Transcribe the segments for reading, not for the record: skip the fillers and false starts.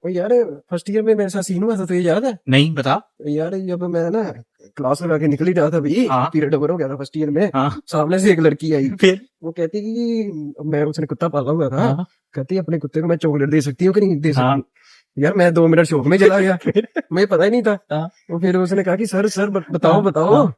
वो यार first year में मेरे साथ सीन हुआ था, तो ये याद है? नहीं बता। यार जब मैं ना क्लास लगा के निकल ही रहा था भाई, हाँ। पीरियड ओवर हो गया था फर्स्ट ईयर में, हाँ। सामने से एक लड़की आई। फिर वो कहती कि मैं उसने कुत्ता पाला हुआ था, हाँ। कहती अपने कुत्ते को मैं चॉकलेट दे सकती हूँ कि नहीं दे हाँ। सकती। यार मैं 2 मिनट शौक में चला गया, फिर मुझे पता ही नहीं था। हाँ। तो फिर उसने कहा कि सर सर बताओ हाँ, बताओ। हाँ।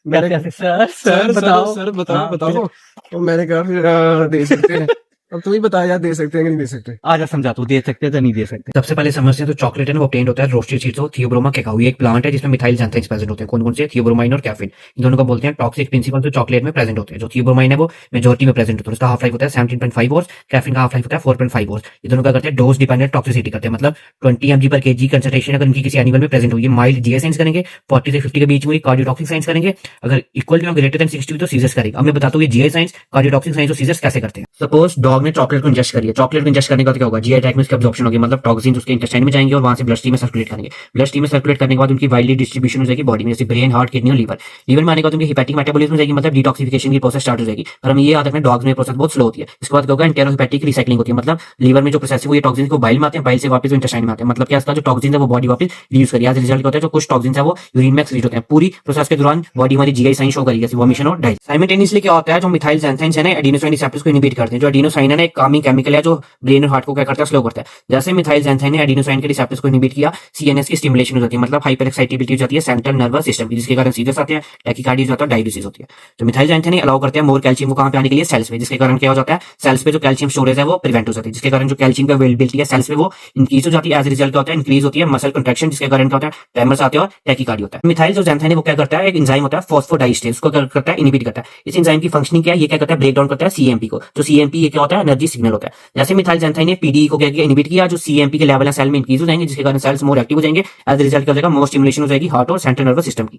मैंने कैसे सर सर बताओ। सर बताओ हाँ, बताओ। तो मैंने कहा फिर दे सकते हैं। अब तू ही बता यार, दे सकते हैं कि नहीं दे सकते। आजा समझा, तू दे सकते तो नहीं दे सकते। सबसे पहले समझते हैं तो चॉकलेट है ना वो obtained होता है रोस्टेड सीड्स ऑफ थियोब्रोमा कैकाओ। ये एक प्लांट है जिसमें मिथाइल xanthines प्रेजेंट होते हैं। कौन कौन से? थियोब्रोमाइन और कैफीन। इन दोनों को बोलते हैं टॉक्सिक प्रिंसिपल, जो चॉकलेट में प्रेजेंट होते हैं। जो थियोब्रोमाइन है वो मेजोरिटी में प्रेजेंट होता है, उसका हाफ लाइफ होता है 17.5 आवर्स। कैफीन का हाफ लाइफ होता है 4.5 आवर्स। ये दोनों क्या करते हैं? डोज डिपेंडेंट टॉक्सिसिटी करते हैं। मतलब 20 mg पर kg कंसंट्रेशन अगर इनकी किसी एनिमल में प्रेजेंट हुई, माइल्ड जीआई साइंस करेंगे, 40 से 50 के बीच में कार्डियोटॉक्सिक साइंस करेंगे, अगर इक्वल टू ग्रेटर देन 60 तो सीजर्स करेगा। अब मैं बताता हूँ ये जीआई साइंस, कार्डियोटॉक्सिक साइंस और सीजर्स कैसे करते हैं। सपोज डॉग ने चॉकलेट को इंजेस्ट करी है, चॉकलेट को इंजेस्ट करने के बाद क्या होगा? जीआई ट्रैक्ट में इसकी अब्जॉर्प्शन होगी, मतलब टॉक्सिन्स उसके इंटेस्टाइन में जाएंगे और वहां से ब्लड स्ट्रीम में सर्कुलेट करेंगे। ब्लड स्ट्रीम में सर्कुलेट करने के बाद उनकी वाइडली डिस्ट्रीब्यूशन हो जाएगी बॉडी में, जैसे ब्रेन, हार्ट, किडनी और लीवर। लीवर में आने के बाद उनकी हेपेटिक मेटाबॉलिज्म हो जाएगी, मतलब डिटॉक्सिफिकेशन की प्रोसेस स्टार्ट हो जाएगी। और हम ये याद रखना डॉग्स में प्रोसेस बहुत स्लो होती है। इसके बाद क्या होगा? एंटेरोहेपेटिक रिसाइक्लिंग होती है, मतलब लीवर में जो प्रोसेस है वो ये टॉक्सिन्स को बाइल में आते हैं, बाइल से वापस वो इंटेस्टाइन में आते हैं। मतलब क्या इसका जो टॉक्सिन्स है वो बॉडी वापस रीयूज करिए। एज रिजल्ट क्या होता है? जो कुछ टॉक्सिन्स है वो यूरिन में एक्सक्रीट होते हैं। पूरी प्रोसेस के दौरान बॉडी हमारी जीआई साइन शो करेगी, जैसे वोमिशन और डाइजेशन। साइमल्टेनियसली क्या होता है? जो मिथाइल xanthines है ना एडिनोसाइन रिसेप्टर्स को इनहिबिट करते हैं। जो एडिनोसाइन है ना एक कामिंग केमिकल है जो ब्रेन और हार्ट को क्या करता है? स्लो करता है। जैसे मिथाइल xanthine ने एडिनोसाइन के रिसेप्टर्स को इनहिबिट किया, सीएनएस की स्टिमुलेशन हो जाती है, मतलब हाइपर एक्साइटेबिलिटी हो जाती है सेंट्रल नर्वस सिस्टम की, जिसके कारण सीजर्स आते हैं, टैकीकार्डिया हो जाता है, डायबिटीज होती है। तो मिथाइल xanthine अलाउ करते हैं मोर कैल्शियम को कहां पे आने के लिए? सेल्स में, जिसके कारण क्या हो जाता है? सेल्स पे जो कैल्शियम स्टोरेज है वो प्रिवेंट हो जाती है, जिसके कारण जो कैल्शियम की अवेलेबिलिटी है सेल्स पे वो इंक्रीज हो जाती है। एज रिजल्ट क्या होता है? इंक्रीज होती है मसल कंट्रैक्शन, जिसके कारण क्या होता है? ट्रेमर्स आते हैं और टैकीकार्डिया होता है। मिथाइल जो xanthine है वो क्या करता है? एक एंजाइम होता है फॉस्फोडाइस्टेज, उसको क्या करता है? इनहिबिट करता है। इस एंजाइम की फंक्शनिंग क्या है? ये क्या करता है? ब्रेक डाउन करता है सीएमपी को। जो सीएमपी ये क्या होता है? एनर्जी सिग्नल होता है। जैसे मिथाइल xanthine ने पीडीई को क्या किया? इनहिबिट किया, जो सीएमपी के लेवल है सेल में इंक्रीज हो जाएंगे, जिसके कारण सेल्स मोर एक्टिव हो जाएंगे। एज रिजल्ट क्या हो जाएगा? मोर स्टिमुलेशन हो जाएगी हार्ट और सेंट्रल नर्वस सिस्टम की।